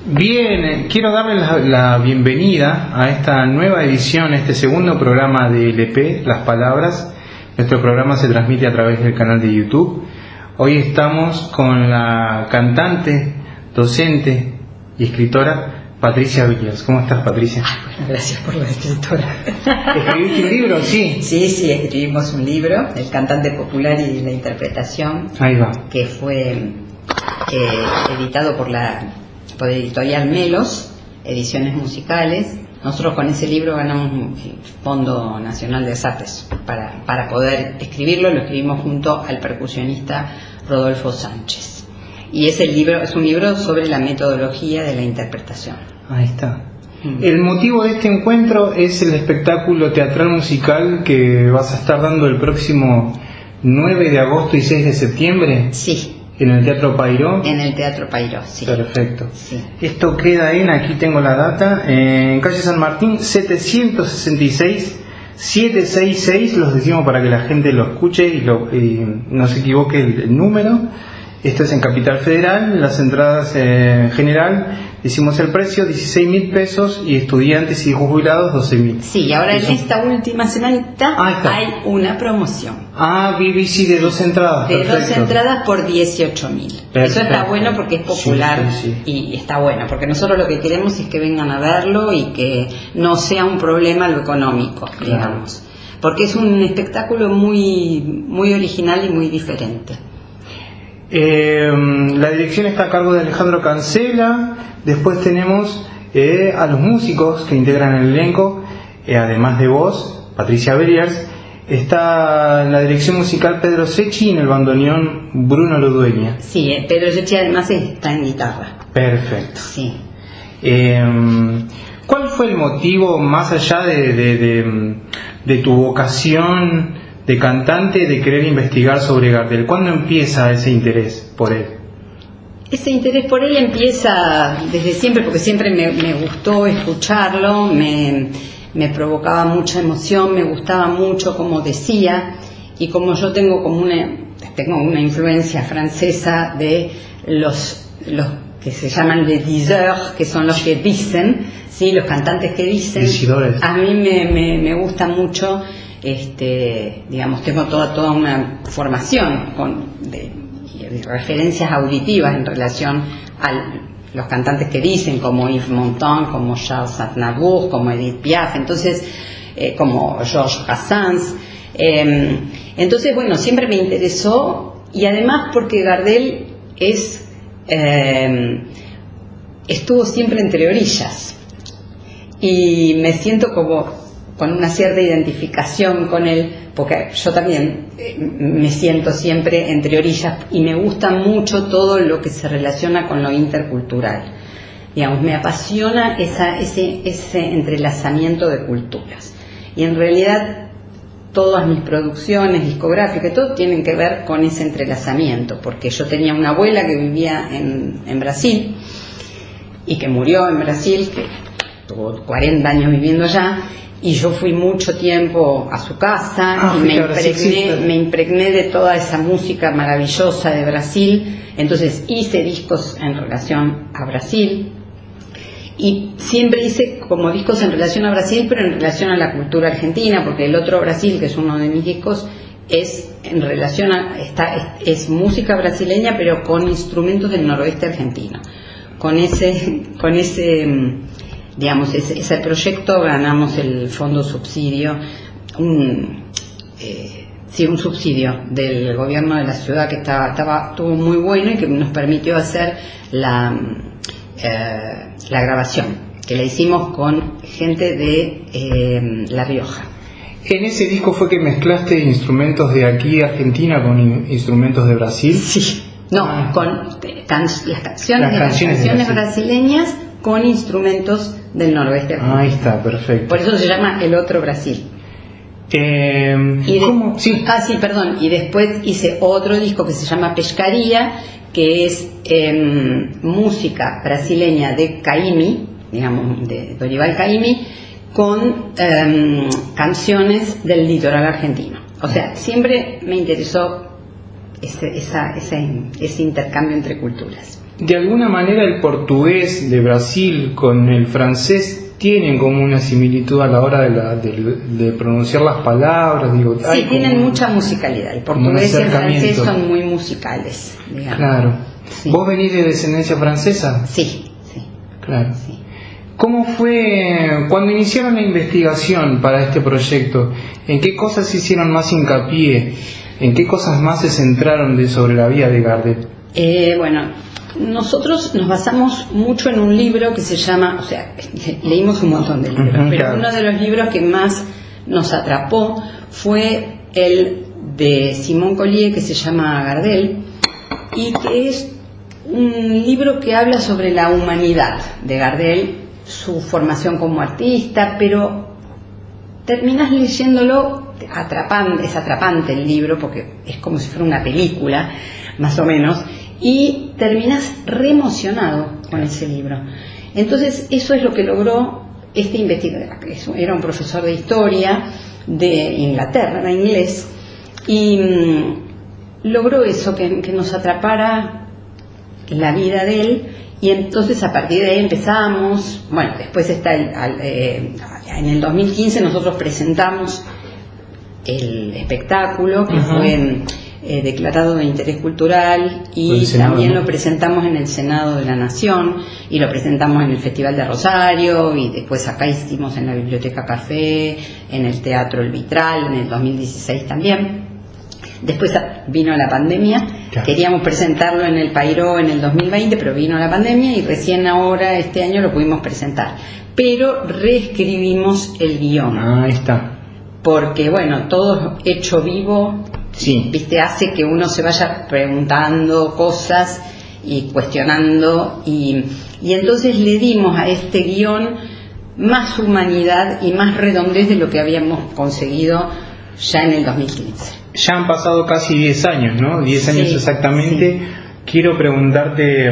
Bien, quiero darle la bienvenida a esta nueva edición, este segundo programa de LP, Las Palabras. Nuestro programa se transmite a través del canal de YouTube. Hoy estamos con la cantante, docente y escritora Patricia Villas. ¿Cómo estás, Patricia? Bueno, gracias por la escritora. ¿Escribiste un libro? Sí. Sí, escribimos un libro, El cantante popular y la interpretación. Ahí va. Que fue editado por Editorial Melos, Ediciones Musicales. Nosotros con ese libro ganamos el Fondo Nacional de Artes para poder escribirlo. Lo escribimos junto al percusionista Rodolfo Sánchez. Y es un libro sobre la metodología de la interpretación. Ahí está. El motivo de este encuentro es el espectáculo teatral musical que vas a estar dando el próximo 9 de agosto y 6 de septiembre. Sí. ¿En el Teatro Payró? En el Teatro Payró, sí. Perfecto. Sí. Esto queda aquí tengo la data, en calle San Martín 766, los decimos para que la gente lo escuche y no se equivoque el número. Esto es en Capital Federal. Las entradas en general, decimos el precio, 16.000 pesos, y estudiantes y jubilados 12.000. Sí, y ahora en esta última semanita hay una promoción. BBC de 2 entradas. De perfecto. 2 entradas por 18.000. Eso está bueno porque es popular. Sí. Y está bueno, porque nosotros lo que queremos es que vengan a verlo y que no sea un problema lo económico, digamos. Porque es un espectáculo muy, muy original y muy diferente. La dirección está a cargo de Alejandro Cancela. Después tenemos a los músicos que integran el elenco, además de vos, Patricia Villas. Está en la dirección musical Pedro Secchi y en el bandoneón Bruno Lodueña. Sí, Pedro Secchi además está en guitarra. Perfecto. Sí. ¿Cuál fue el motivo, más allá de tu vocación de cantante, de querer investigar sobre Gardel? ¿Cuándo empieza ese interés por él? Ese interés por él empieza desde siempre, porque siempre me gustó escucharlo, me provocaba mucha emoción, me gustaba mucho como decía, y como yo tengo una influencia francesa de los que se llaman les diseurs, que son los que dicen, ¿sí? Los cantantes que dicen. Decidores. A mí me gusta mucho. Digamos, tengo toda una formación de referencias auditivas en relación a los cantantes que dicen, como Yves Montand, como Charles Aznavour, como Edith Piaf, entonces como Georges Brassens. Entonces, bueno, siempre me interesó, y además porque Gardel estuvo siempre entre orillas, y me siento como con una cierta identificación con él, porque yo también me siento siempre entre orillas y me gusta mucho todo lo que se relaciona con lo intercultural. Digamos, me apasiona ese entrelazamiento de culturas. Y en realidad todas mis producciones discográficas, todo tienen que ver con ese entrelazamiento, porque yo tenía una abuela que vivía en Brasil y que murió en Brasil, que tuvo 40 años viviendo allá. Y yo fui mucho tiempo a su casa y me impregné de toda esa música maravillosa de Brasil. Entonces hice discos en relación a Brasil, y siempre hice como discos en relación a Brasil, pero en relación a la cultura argentina, porque el otro Brasil, que es uno de mis discos, es música brasileña, pero con instrumentos del noroeste argentino. Con ese proyecto ganamos el fondo subsidio, un subsidio del gobierno de la ciudad que estuvo muy bueno y que nos permitió hacer la grabación, que la hicimos con gente de La Rioja. ¿En ese disco fue que mezclaste instrumentos de aquí, Argentina, con instrumentos de Brasil? Sí, con las canciones brasileñas con instrumentos del noroeste argentino. Ahí está, perfecto. Por eso se llama El Otro Brasil. ¿Cómo? Sí. Y después hice otro disco que se llama Pescaría, que es música brasileña de Caymmi, digamos, de Dorival Caymmi, con canciones del litoral argentino. O sea, siempre me interesó ese intercambio entre culturas. de alguna manera el portugués de Brasil con el francés tienen como una similitud a la hora de pronunciar las palabras. Digo, sí, tienen mucha musicalidad. El portugués y el francés son muy musicales, digamos. Claro. Sí. ¿Vos venís de descendencia francesa? Sí. Claro. Sí. ¿Cómo fue cuando iniciaron la investigación para este proyecto? ¿En qué cosas hicieron más hincapié? ¿En qué cosas más se centraron sobre la vida de Gardel? Bueno, nosotros nos basamos mucho en un libro que se llama, o sea, leímos un montón de libros, pero claro. Uno de los libros que más nos atrapó fue el de Simón Collier, que se llama Gardel, y que es un libro que habla sobre la humanidad de Gardel, su formación como artista, pero terminas leyéndolo, es atrapante el libro porque es como si fuera una película, más o menos, y terminas re emocionado con ese libro. Entonces eso es lo que logró este investigador. Era un profesor de historia de Inglaterra, era inglés, y logró eso, que nos atrapara la vida de él. Y entonces a partir de ahí empezamos. Bueno, después está en el 2015 nosotros presentamos el espectáculo que fue declarado de interés cultural, y también lo presentamos en el Senado de la Nación, y lo presentamos en el Festival de Rosario, y después acá hicimos en la Biblioteca Café, en el Teatro El Vitral, en el 2016 también. Después vino la pandemia, claro. Queríamos presentarlo en el Pairó en el 2020, pero vino la pandemia y recién ahora, este año, lo pudimos presentar. Pero reescribimos el guión. Ahí está. Porque, bueno, todo hecho vivo, sí. ¿Viste? Hace que uno se vaya preguntando cosas y cuestionando. Y entonces le dimos a este guión más humanidad y más redondez de lo que habíamos conseguido ya en el 2015. Ya han pasado casi 10 años, ¿no? 10 años sí, exactamente. Sí. Quiero preguntarte,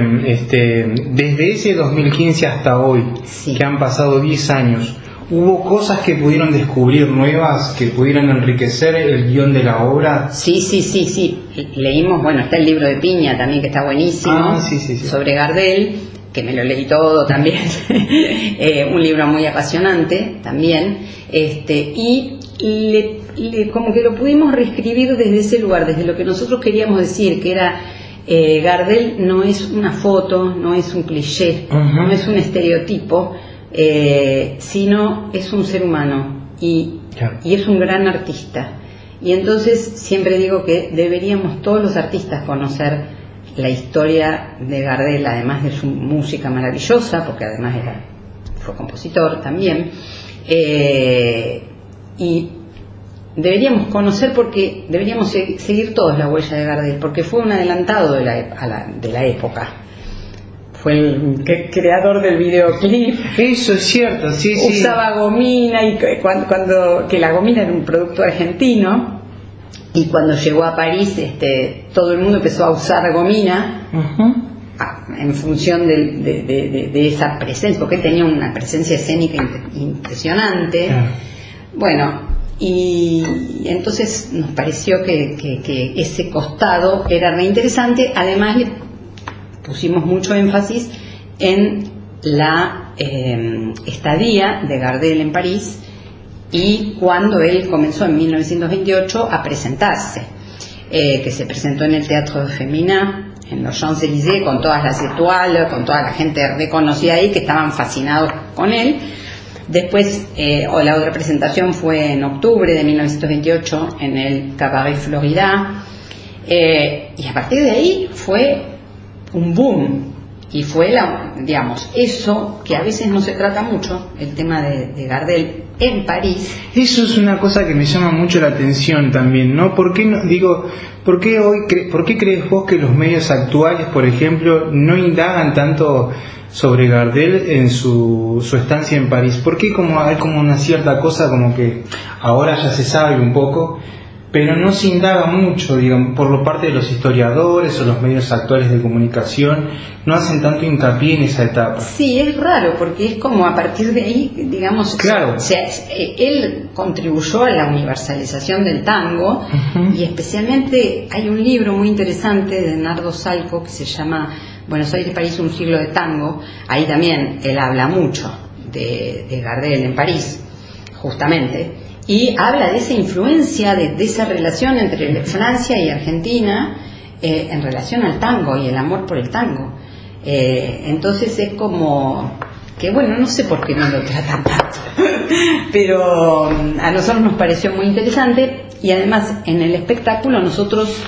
desde ese 2015 hasta hoy, sí. Que han pasado 10 años, ¿hubo cosas que pudieron descubrir nuevas, que pudieran enriquecer el guión de la obra? Sí. Leímos, bueno, está el libro de Piña también, que está buenísimo, sí. sobre Gardel, que me lo leí todo también. Un libro muy apasionante también. Y como que lo pudimos reescribir desde ese lugar, desde lo que nosotros queríamos decir, que era Gardel no es una foto, no es un cliché, no es un estereotipo, sino es un ser humano y es un gran artista. Y entonces siempre digo que deberíamos todos los artistas conocer la historia de Gardel, además de su música maravillosa, porque además fue compositor también, y deberíamos conocer, porque deberíamos seguir todos la huella de Gardel, porque fue un adelantado de la época. Fue el creador del videoclip. Eso es cierto, sí. Usaba gomina, y que la gomina era un producto argentino, y cuando llegó a París todo el mundo empezó a usar gomina en función de esa presencia, porque él tenía una presencia escénica impresionante. Bueno, y entonces nos pareció que ese costado era re interesante. Además le pusimos mucho énfasis en la estadía de Gardel en París, y cuando él comenzó en 1928 a presentarse, que se presentó en el Teatro Femina, en los Champs-Élysées, con todas las étoiles, con toda la gente reconocida ahí, que estaban fascinados con él. Después, la otra presentación fue en octubre de 1928 en el Cabaret Florida, y a partir de ahí fue un boom, y fue eso que a veces no se trata mucho, el tema de Gardel en París. Eso es una cosa que me llama mucho la atención también, ¿no? ¿Por qué crees vos que los medios actuales, por ejemplo, no indagan tanto sobre Gardel en su estancia en París? ¿Por qué hay como una cierta cosa como que ahora ya se sabe un poco, pero no se indaga mucho, digamos, por lo parte de los historiadores o los medios actuales de comunicación, no hacen tanto hincapié en esa etapa. Sí, es raro, porque es como a partir de ahí, digamos, claro. Él contribuyó a la universalización del tango, y especialmente hay un libro muy interesante de Nardo Salco que se llama Buenos Aires, París, un siglo de tango. Ahí también él habla mucho de Gardel en París, justamente, y habla de esa influencia, de esa relación entre Francia y Argentina en relación al tango y el amor por el tango. Entonces es como que, bueno, no sé por qué no lo tratan tanto, pero a nosotros nos pareció muy interesante, y además en el espectáculo nosotros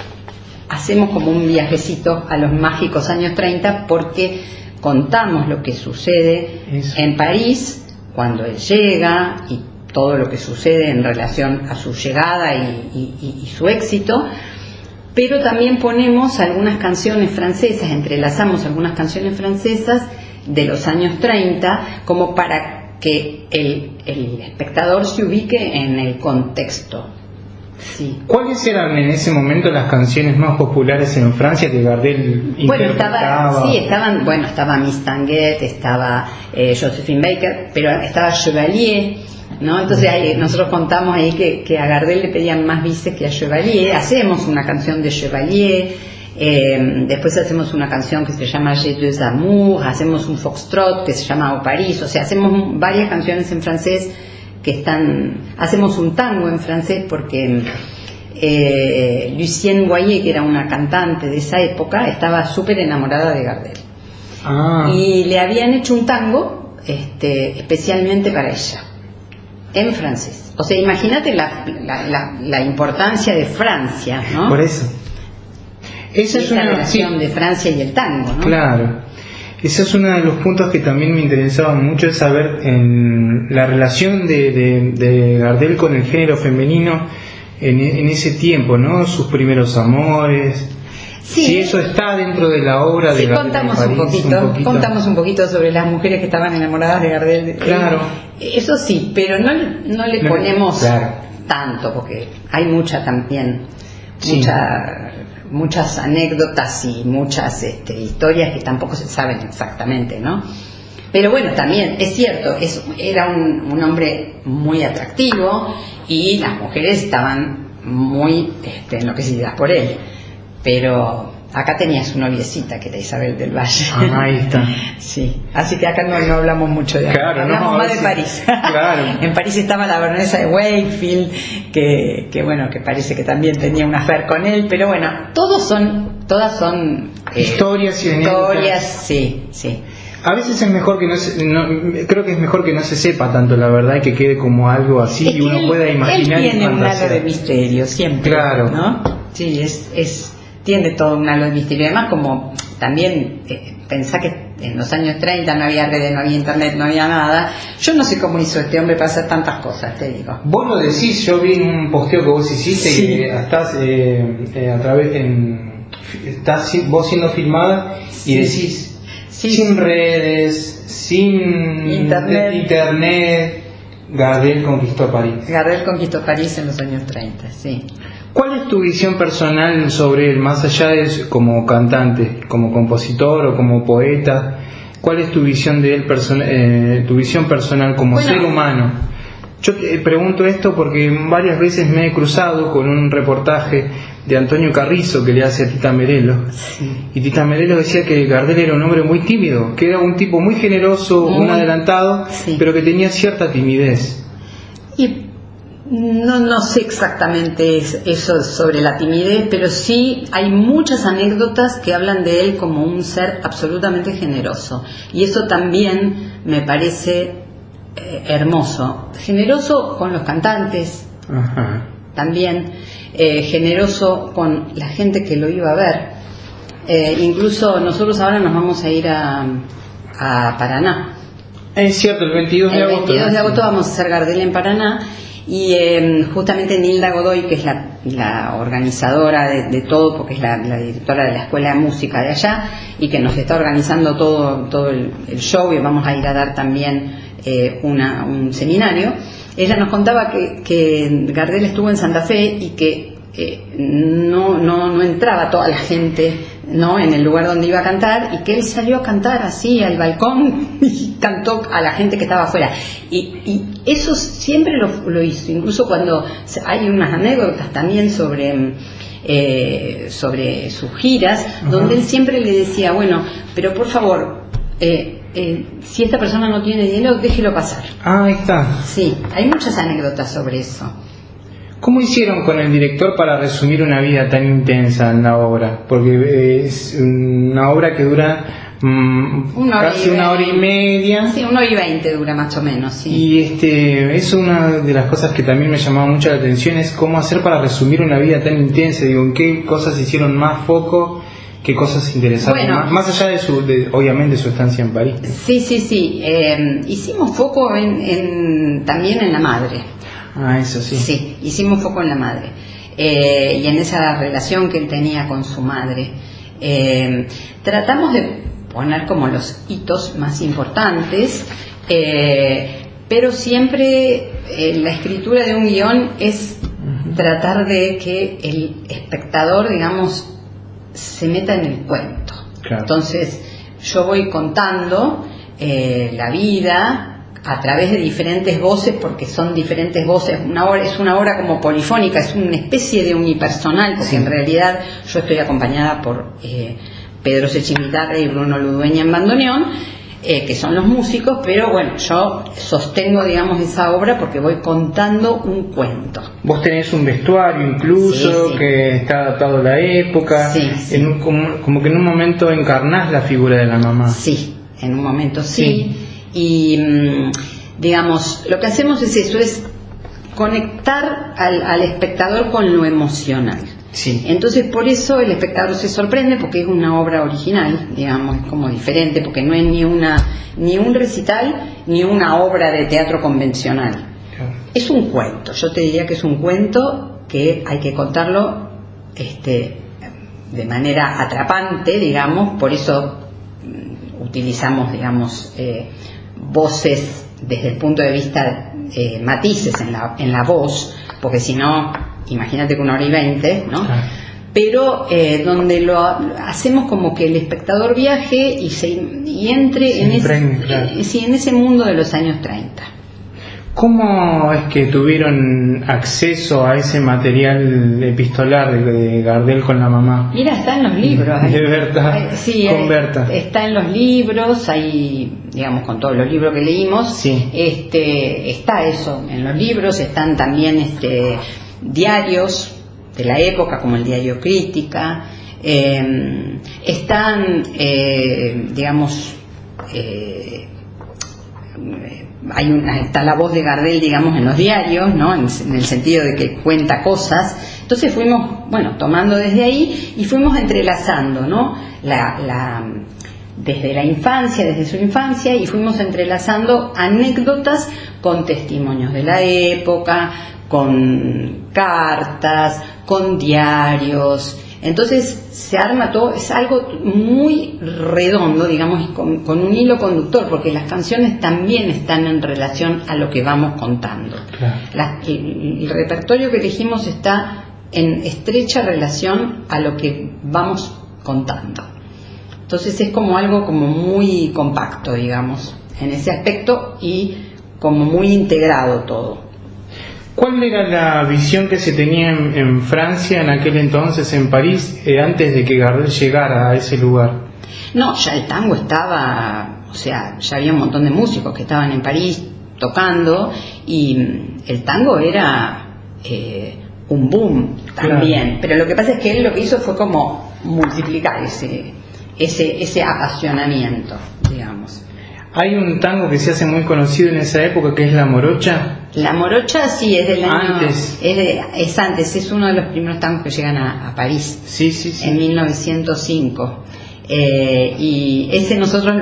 hacemos como un viajecito a los mágicos años 30, porque contamos lo que sucede en París cuando él llega y todo lo que sucede en relación a su llegada y su éxito, pero también ponemos algunas canciones francesas, entrelazamos algunas canciones francesas de los años 30, como para que el espectador se ubique en el contexto. Sí. ¿Cuáles eran en ese momento las canciones más populares en Francia que Gardel interpretaba? Estaba Miss Tanguette, estaba Josephine Baker, pero estaba Chevalier, ¿no? Entonces nosotros contamos ahí que a Gardel le pedían más bises que a Chevalier. Hacemos una canción de Chevalier, después hacemos una canción que se llama J'ai deux amours, hacemos un foxtrot que se llama Au Paris, o sea, hacemos varias canciones en francés hacemos un tango en francés porque Lucienne Boyer, que era una cantante de esa época, estaba súper enamorada de Gardel. Y le habían hecho un tango especialmente para ella, en francés. O sea, imagínate la importancia de Francia, ¿no? Por eso. Esa es una relación de Francia y el tango, ¿no? Claro. Ese es uno de los puntos que también me interesaba mucho, es saber en la relación de Gardel con el género femenino en ese tiempo, ¿no? Sus primeros amores. Sí. Si eso está dentro de la obra de Gardel. Contamos un poquito sobre las mujeres que estaban enamoradas de Gardel. Claro. Eso sí, pero no le ponemos tanto, porque hay mucha también, muchas anécdotas y muchas historias que tampoco se saben exactamente, ¿no? Pero bueno, también es cierto, era un hombre muy atractivo y las mujeres estaban muy enloquecidas por él. Pero acá tenía su noviecita, que era Isabel del Valle. Ahí está. Sí, así que acá no hablamos mucho de hablamos más de París. Claro. En París estaba la baronesa de Wakefield, que parece que también tenía un affair con él, pero bueno, todas son historias y historias, sí. A veces es mejor que creo que es mejor que no se sepa tanto la verdad y que quede como algo así y uno pueda imaginar. Él tiene un halo de misterio siempre, claro, ¿no? Sí, tiene todo un halo de misterio. Además, como también pensá que en los años 30 no había redes, no había internet, no había nada. Yo no sé cómo hizo este hombre para hacer tantas cosas, te digo. Vos lo decís, yo vi un posteo que vos hiciste, sí, que estás estás vos siendo filmada y decís sin redes, sin internet, Gardel conquistó París. Gardel conquistó París en los años 30, sí. ¿Cuál es tu visión personal sobre él, más allá de como cantante, como compositor o como poeta? ¿Cuál es tu visión de él, tu visión personal como ser humano? Yo te pregunto esto porque varias veces me he cruzado con un reportaje de Antonio Carrizo que le hace a Tita Merelo. Sí. Y Tita Merelo decía que Gardel era un hombre muy tímido, que era un tipo muy generoso, muy adelantado, pero que tenía cierta timidez. Y no sé exactamente eso sobre la timidez, pero sí hay muchas anécdotas que hablan de él como un ser absolutamente generoso. Y eso también me parece hermoso. Generoso con los cantantes, también generoso con la gente que lo iba a ver. Incluso nosotros ahora nos vamos a ir a Paraná. Es cierto, el 22 de agosto. El 22 de agosto vamos a hacer Gardel en Paraná. Y justamente Nilda Godoy, que es la organizadora de todo, porque es la directora de la Escuela de Música de allá, y que nos está organizando todo el show, y vamos a ir a dar también un seminario. Ella nos contaba que Gardel estuvo en Santa Fe y que no entraba toda la gente, ¿no?, en el lugar donde iba a cantar, y que él salió a cantar así al balcón y cantó a la gente que estaba afuera, y eso siempre lo hizo, incluso cuando hay unas anécdotas también sobre sus giras, donde él siempre le decía, bueno, pero por favor, si esta persona no tiene dinero, déjelo pasar. Ahí está. Sí, hay muchas anécdotas sobre eso. ¿Cómo hicieron con el director para resumir una vida tan intensa en la obra? Porque es una obra que dura casi una hora y media. Sí, 1:20 dura más o menos, sí. Y es una de las cosas que también me llamaba mucho la atención, es cómo hacer para resumir una vida tan intensa. Digo, ¿en qué cosas hicieron más foco? ¿Qué cosas interesantes? Bueno, más allá de obviamente su estancia en París. Sí. Hicimos foco también en la madre. Ah, eso sí. Sí, hicimos foco en la madre. Y en esa relación que él tenía con su madre. Tratamos de poner como los hitos más importantes, pero siempre la escritura de un guión es tratar de que el espectador, digamos, se meta en el cuento. Claro. Entonces yo voy contando la vida a través de diferentes voces, porque son diferentes voces. Es una obra como polifónica, es una especie de unipersonal, porque en realidad yo estoy acompañada por Pedro Sechimitarra y Bruno Ludueña en bandoneón, que son los músicos, pero bueno, yo sostengo, digamos, esa obra porque voy contando un cuento. Vos tenés un vestuario incluso, que está adaptado a la época, como que en un momento encarnás la figura de la mamá. Sí, en un momento sí. Y digamos, lo que hacemos es eso, es conectar al espectador con lo emocional. Sí. Entonces por eso el espectador se sorprende, porque es una obra original, digamos, es como diferente, porque no es ni un recital ni una obra de teatro convencional. Claro. Es un cuento, yo te diría que es un cuento que hay que contarlo de manera atrapante, digamos, por eso utilizamos, digamos, voces desde el punto de vista matices en la voz, porque si no, imagínate que 1:20, ¿no? Claro. Pero donde lo hacemos como que el espectador viaje y entre en ese mundo de los años 30. ¿Cómo es que tuvieron acceso a ese material epistolar de Gardel con la mamá? Mira, está en los libros. De Berta, sí, con Berta. Está en los libros, ahí, digamos, con todos los libros que leímos. Sí. Está eso en los libros. Están también diarios de la época, como el Diario Crítica. Están, digamos, está la voz de Gardel, digamos, en los diarios, ¿no? En el sentido de que cuenta cosas. Entonces fuimos, tomando desde ahí y fuimos entrelazando, ¿no? Desde la infancia, desde su infancia, y fuimos entrelazando anécdotas con testimonios de la época, con cartas, con diarios. Entonces se arma todo, es algo muy redondo, digamos, con un hilo conductor, porque las canciones también están en relación a lo que vamos contando. Claro. El repertorio que elegimos está en estrecha relación a lo que vamos contando. Entonces es como algo como muy compacto, digamos, en ese aspecto, y como muy integrado todo. ¿Cuál era la visión que se tenía en Francia en aquel entonces, en París, antes de que Gardel llegara a ese lugar? No, ya el tango estaba, ya había un montón de músicos que estaban en París tocando, y el tango era un boom también. Claro. Pero lo que pasa es que él lo que hizo fue como multiplicar ese apasionamiento, digamos. Hay un tango que se hace muy conocido en esa época, que es La Morocha. La Morocha sí es del año antes. Es antes, es uno de los primeros tangos que llegan a París. Sí. En 1905. Y ese nosotros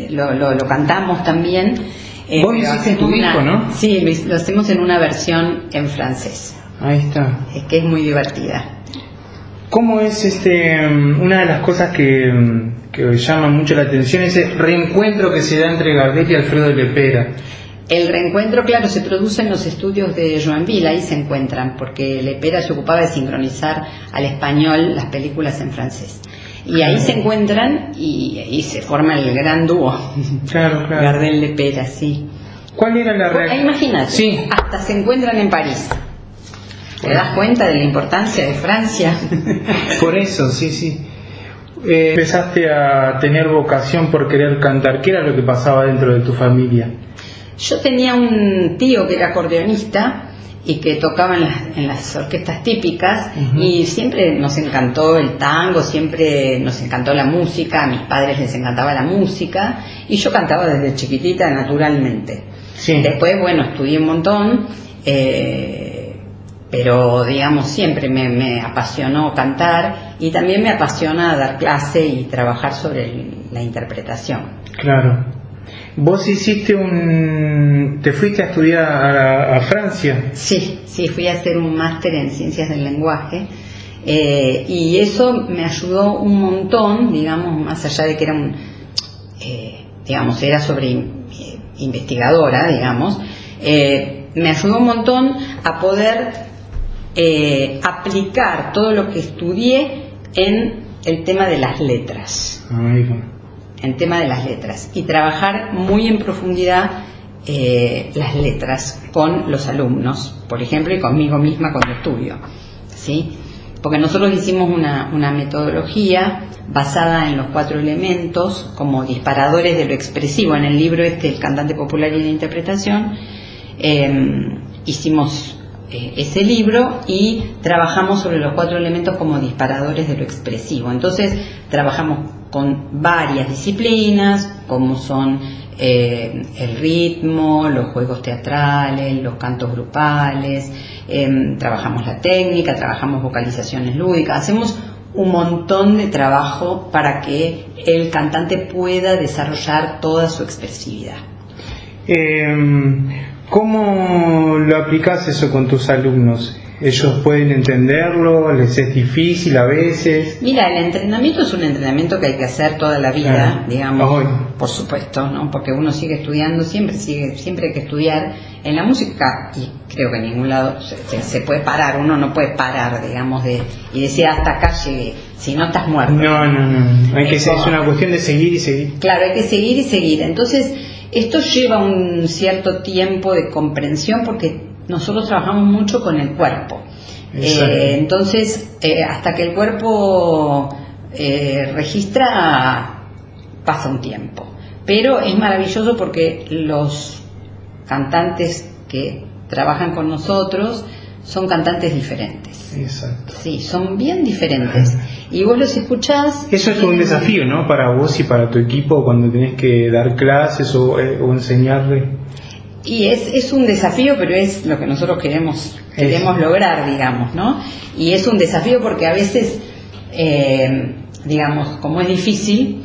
lo cantamos también. Vos hiciste tu disco, ¿no? Sí, lo hacemos en una versión en francés. Ahí está. Que es muy divertida. ¿Cómo es una de las cosas que llama mucho la atención, ese reencuentro que se da entre Gardel y Alfredo Lepera? El reencuentro, claro, se produce en los estudios de Joinville, ahí se encuentran, porque Lepera se ocupaba de sincronizar al español las películas en francés. Y ahí se encuentran y se forma el gran dúo. Claro. Gardel-Lepera, sí. ¿Cuál era la reacción? Imagínate, sí. Hasta se encuentran en París. ¿Te das cuenta de la importancia de Francia? Por eso, sí. Empezaste a tener vocación por querer cantar. ¿Qué era lo que pasaba dentro de tu familia? Yo tenía un tío que era acordeonista y que tocaba en las orquestas típicas, y siempre nos encantó el tango, siempre nos encantó la música, a mis padres les encantaba la música y yo cantaba desde chiquitita naturalmente. Sí. Después, bueno, estudié un montón, pero digamos siempre me apasionó cantar y también me apasiona dar clase y trabajar sobre la interpretación. Claro. ¿Vos te fuiste a estudiar a Francia? Sí, fui a hacer un máster en Ciencias del Lenguaje, y eso me ayudó un montón, digamos, más allá de que era era sobre investigadora, digamos, me ayudó un montón a poder aplicar todo lo que estudié en el tema de las letras. En tema de las letras y trabajar muy en profundidad las letras con los alumnos, por ejemplo, y conmigo misma cuando estudio, ¿sí? Porque nosotros hicimos una metodología basada en los 4 elementos como disparadores de lo expresivo. En el libro El cantante popular y la interpretación, hicimos ese libro y trabajamos sobre los 4 elementos como disparadores de lo expresivo. Entonces trabajamos con varias disciplinas como son el ritmo, los juegos teatrales, los cantos grupales, trabajamos la técnica, trabajamos vocalizaciones lúdicas, hacemos un montón de trabajo para que el cantante pueda desarrollar toda su expresividad. ¿Cómo lo aplicás eso con tus alumnos? ¿Ellos pueden entenderlo? ¿Les es difícil a veces? Mira, el entrenamiento es un entrenamiento que hay que hacer toda la vida, claro, digamos, por supuesto, ¿no? Porque uno sigue estudiando, siempre hay que estudiar. En la música, y creo que en ningún lado se puede parar, uno no puede parar, digamos, y decir hasta acá llegué, si no estás muerto. No, es una cuestión de seguir y seguir. Claro, hay que seguir y seguir. Entonces, esto lleva un cierto tiempo de comprensión porque nosotros trabajamos mucho con el cuerpo. Entonces, hasta que el cuerpo registra, pasa un tiempo. Pero es maravilloso porque los cantantes que trabajan con nosotros son cantantes diferentes. Exacto. Sí, son bien diferentes. Y vos los escuchás. Eso es un desafío, ¿no? Para vos y para tu equipo cuando tenés que dar clases o enseñarle. Y es un desafío, pero es lo que nosotros queremos lograr, digamos, ¿no? Y es un desafío porque a veces, digamos, como es difícil,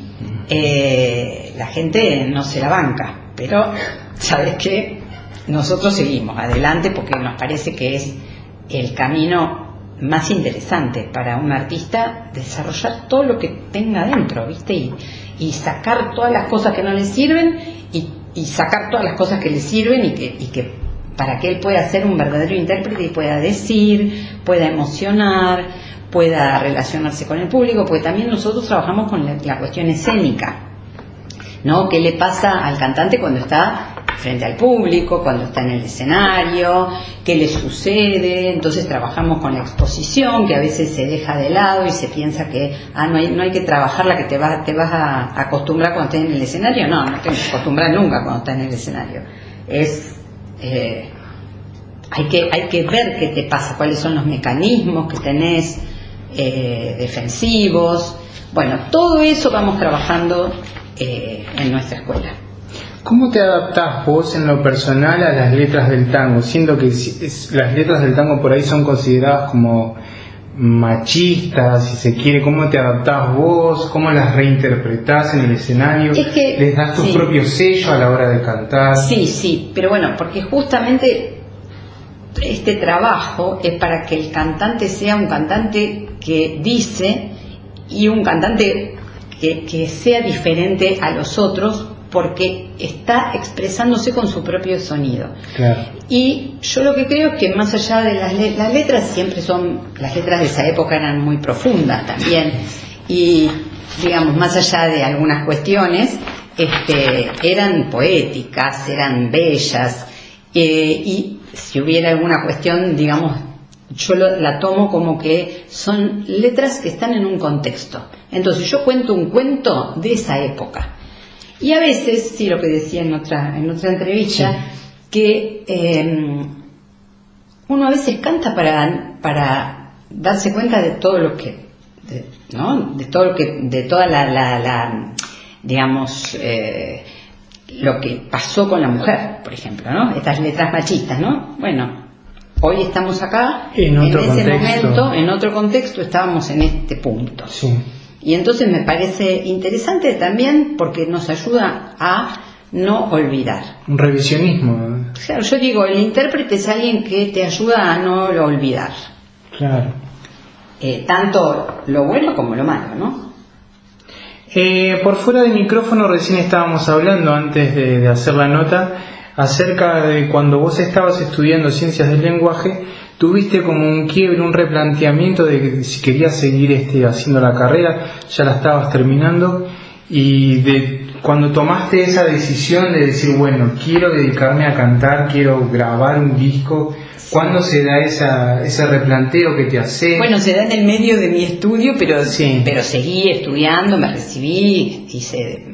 la gente no se la banca. Pero, ¿sabes qué? Nosotros seguimos adelante porque nos parece que es el camino más interesante para un artista, desarrollar todo lo que tenga dentro, ¿viste? Y sacar todas las cosas que no le sirven y sacar todas las cosas que le sirven y que para que él pueda ser un verdadero intérprete y pueda decir, pueda emocionar, pueda relacionarse con el público, porque también nosotros trabajamos con la cuestión escénica, ¿no? ¿Qué le pasa al cantante cuando está frente al público, cuando está en el escenario? ¿Qué le sucede? Entonces trabajamos con la exposición, que a veces se deja de lado y se piensa que no hay que trabajar que te vas a acostumbrar cuando estés en el escenario. No te acostumbras nunca cuando estás en el escenario. Hay que ver qué te pasa, cuáles son los mecanismos que tenés defensivos. Bueno, todo eso vamos trabajando en nuestra escuela. ¿Cómo te adaptás vos en lo personal a las letras del tango? Siendo que las letras del tango por ahí son consideradas como machistas, si se quiere, cómo te adaptás vos, cómo las reinterpretás en el escenario, les das tu propio sello a la hora de cantar. Sí, pero bueno, porque justamente este trabajo es para que el cantante sea un cantante que dice y un cantante que sea diferente a los otros, porque está expresándose con su propio sonido. Claro. Y yo lo que creo es que más allá de las letras, siempre las letras de esa época eran muy profundas también, y digamos, más allá de algunas cuestiones, eran poéticas, eran bellas, y si hubiera alguna cuestión, digamos, yo la tomo como que son letras que están en un contexto. Entonces yo cuento un cuento de esa época. Y a veces, sí, lo que decía en otra entrevista, que uno a veces canta para darse cuenta de todo lo que, ¿no? De toda la digamos, lo que pasó con la mujer, por ejemplo, ¿no? Estas letras machistas, ¿no? Bueno, hoy estamos acá, en ese momento, en otro contexto, estábamos en este punto. Sí. Y entonces me parece interesante también porque nos ayuda a no olvidar. Un revisionismo. Claro, yo digo, el intérprete es alguien que te ayuda a no olvidar. Claro. Tanto lo bueno como lo malo, ¿no? Por fuera del micrófono recién estábamos hablando, antes de hacer la nota, acerca de cuando vos estabas estudiando ciencias del lenguaje, tuviste como un quiebre, un replanteamiento de que si querías seguir haciendo la carrera, ya la estabas terminando, y de cuando tomaste esa decisión de decir, bueno, quiero dedicarme a cantar, quiero grabar un disco, ¿cuándo se da ese replanteo que te hace? Bueno, se da en el medio de mi estudio, pero seguí estudiando, me recibí, hice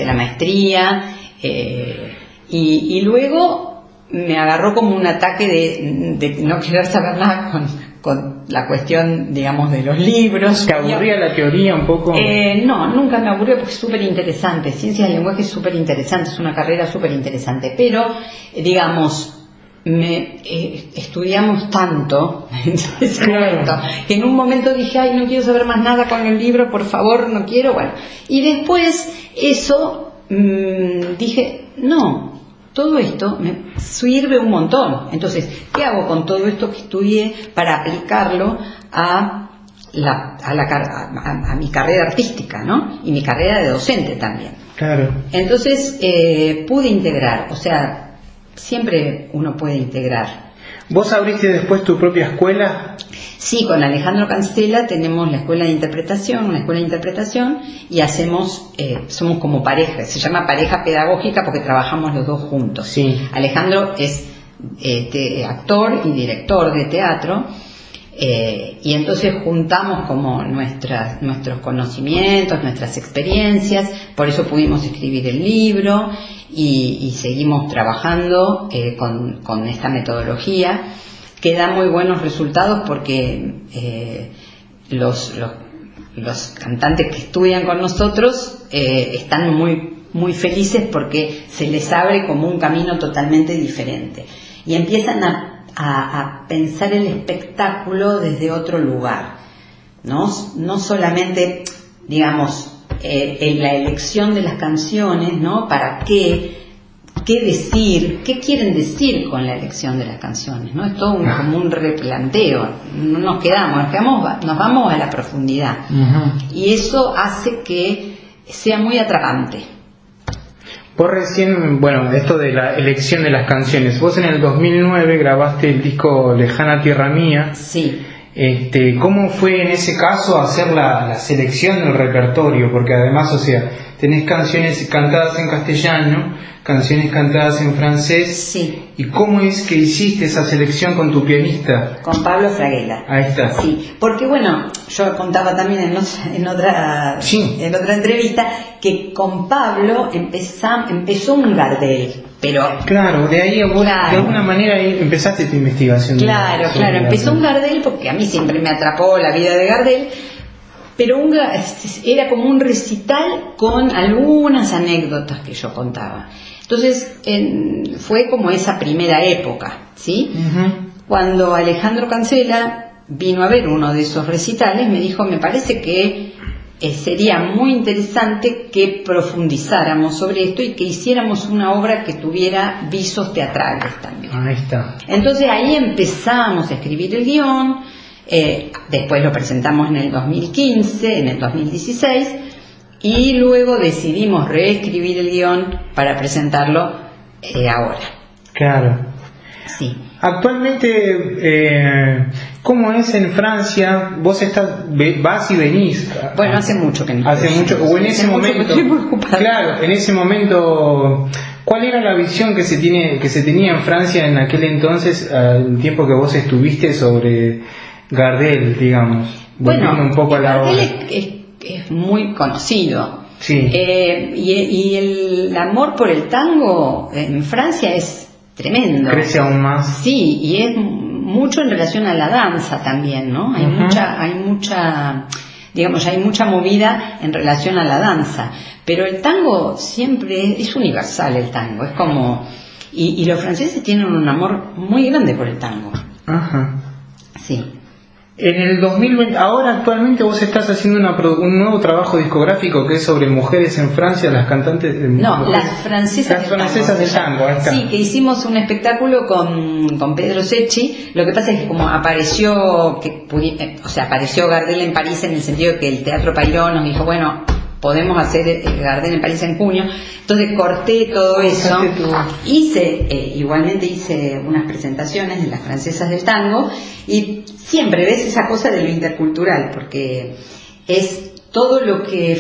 la maestría, y luego me agarró como un ataque de no querer saber nada con la cuestión, digamos, de los libros. ¿Te aburría la teoría un poco? No, nunca me aburrió porque es súper interesante. Ciencias del lenguaje es súper interesante, es una carrera súper interesante. Pero, digamos, estudiamos tanto en ese momento, que en un momento dije, ay, no quiero saber más nada con el libro, por favor, no quiero. Bueno, y después eso dije, no. Todo esto me sirve un montón. Entonces, ¿qué hago con todo esto que estudié para aplicarlo a mi carrera artística, ¿no? Y mi carrera de docente también. Claro. Entonces, pude integrar. O sea, siempre uno puede integrar. ¿Vos abriste después tu propia escuela? Sí, con Alejandro Cancela tenemos la escuela de interpretación, una escuela de interpretación, y somos como pareja, se llama pareja pedagógica porque trabajamos los dos juntos. Sí. Alejandro es actor y director de teatro, y entonces juntamos como nuestros conocimientos, nuestras experiencias, por eso pudimos escribir el libro y seguimos trabajando con esta metodología, que da muy buenos resultados porque los cantantes que estudian con nosotros están muy felices porque se les abre como un camino totalmente diferente y empiezan a pensar el espectáculo desde otro lugar, no solamente, digamos, en la elección de las canciones, ¿no? ¿Para qué decir? ¿Qué quieren decir con la elección de las canciones? ¿No? Es todo como un replanteo. No nos vamos a la profundidad. Uh-huh. Y eso hace que sea muy atrapante. Vos recién, esto de la elección de las canciones, vos en el 2009 grabaste el disco Lejana Tierra Mía. Sí. ¿Cómo fue en ese caso hacer la selección del repertorio? Porque además, o sea, tenés canciones cantadas en castellano, canciones cantadas en francés. Sí. ¿Y cómo es que hiciste esa selección con tu pianista? Con Pablo Fraguela. Ahí está. Sí, porque yo contaba también en otra entrevista que con Pablo empezó un Gardel. Pero, claro, de ahí vos, claro, de alguna manera empezaste tu investigación. Claro, empezó un Gardel porque a mí siempre me atrapó la vida de Gardel, pero era como un recital con algunas anécdotas que yo contaba. Entonces fue como esa primera época, ¿sí? Uh-huh. Cuando Alejandro Cancela vino a ver uno de esos recitales, me dijo, me parece que sería muy interesante que profundizáramos sobre esto y que hiciéramos una obra que tuviera visos teatrales también. Ahí está. Entonces ahí empezamos a escribir el guión, después lo presentamos en el 2015, en el 2016, y luego decidimos reescribir el guión para presentarlo ahora. Claro. Sí. Actualmente, ¿cómo es en Francia? Vos vas y venís. Bueno, hace mucho que no. Hace mucho, o en ese momento. Claro, en ese momento, ¿cuál era la visión que se tenía en Francia en aquel entonces, al tiempo que vos estuviste, sobre Gardel, digamos? Bueno, un poco a la Gardel es muy conocido. Sí. Y el amor por el tango en Francia es tremendo. Crece aún más. Sí, y es mucho en relación a la danza también, ¿no? Hay mucha, digamos, hay mucha movida en relación a la danza. Pero el tango siempre es universal, el tango. Es como, y los franceses tienen un amor muy grande por el tango. Ajá. Sí. En el 2020, ahora actualmente vos estás haciendo un nuevo trabajo discográfico que es sobre mujeres en Francia, las cantantes de las francesas del tango. Ahí está. Sí, que hicimos un espectáculo con Pedro Secchi. Lo que pasa es que como apareció Gardel en París, en el sentido de que el Teatro Payró nos dijo, bueno, podemos hacer Gardel en París en junio. Entonces corté todo eso. Igualmente hice unas presentaciones de las francesas del tango, y siempre ves esa cosa de lo intercultural, porque es todo lo que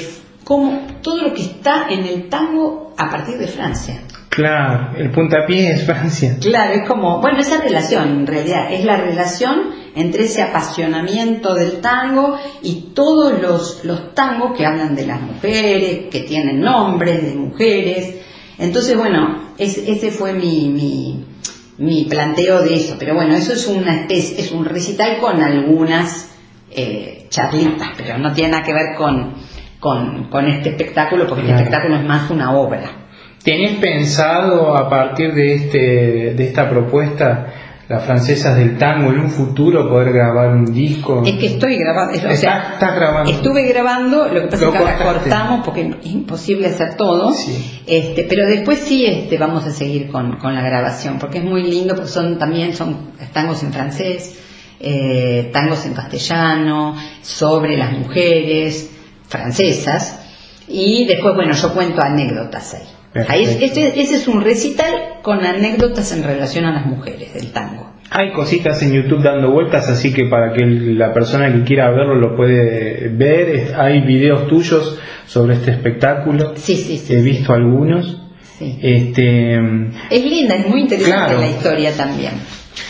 está en el tango a partir de Francia. Claro, el puntapié es Francia. Claro, es como, bueno, esa relación en realidad es la relación entre ese apasionamiento del tango y todos los tangos que hablan de las mujeres, que tienen nombres de mujeres. Entonces, bueno, ese fue mi planteo de eso. Pero bueno, eso es es un recital con algunas charlitas, pero no tiene nada que ver con este espectáculo, porque este espectáculo es más una obra. ¿Tenés pensado, a partir de esta propuesta, las francesas del tango, en un futuro poder grabar un disco? Es que estoy grabando. ¿Estás grabando? Estuve grabando, lo que pasa es que ahora cortamos porque es imposible hacer todo. Sí. Pero después sí vamos a seguir con la grabación, porque es muy lindo, porque son tangos en francés, tangos en castellano, sobre las mujeres francesas, y después, bueno, yo cuento anécdotas ahí. Ese es un recital con anécdotas en relación a las mujeres del tango. Hay cositas en YouTube dando vueltas, así que para que la persona que quiera verlo lo puede ver. Hay videos tuyos sobre este espectáculo. Sí. He visto algunos. Sí. Es linda, es muy interesante, claro. La historia también.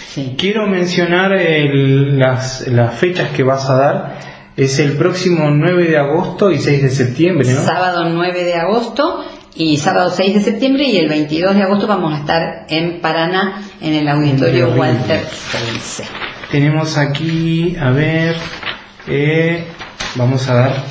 Sí. Quiero mencionar las fechas que vas a dar. Es el próximo 9 de agosto y 6 de septiembre, ¿no? Sábado 9 de agosto y sábado 6 de septiembre, y el 22 de agosto vamos a estar en Paraná, en el auditorio Walter Prince. Tenemos aquí, a ver, vamos a dar.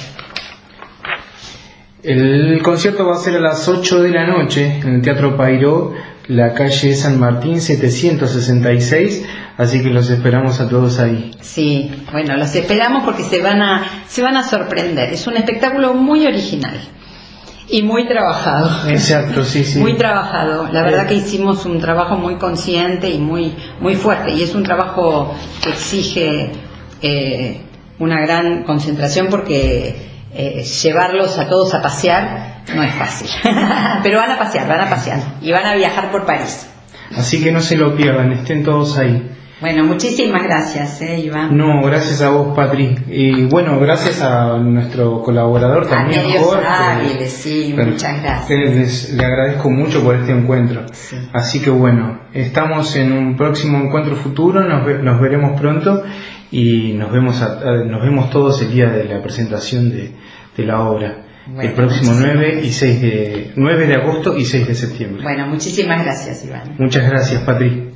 El concierto va a ser a las 8 de la noche en el Teatro Payró, la calle San Martín 766, así que los esperamos a todos ahí. Sí, bueno, los esperamos porque se van a sorprender. Es un espectáculo muy original y muy trabajado. Exacto, sí. Muy trabajado. La verdad que hicimos un trabajo muy consciente y muy fuerte, y es un trabajo que exige una gran concentración, porque llevarlos a todos a pasear no es fácil. Pero van a pasear y van a viajar por París. Así que no se lo pierdan, estén todos ahí. Bueno, muchísimas gracias, Iván. No, gracias a vos, Patri. Y bueno, gracias a nuestro colaborador también, Jorge. Sí, muchas gracias. Le agradezco mucho por este encuentro. Sí. Así que bueno, estamos en un próximo encuentro futuro, nos veremos pronto, y nos vemos todos el día de la presentación de la obra. Bueno, el próximo 9 de agosto y 6 de septiembre. Bueno, muchísimas gracias, Iván. Muchas gracias, Patri.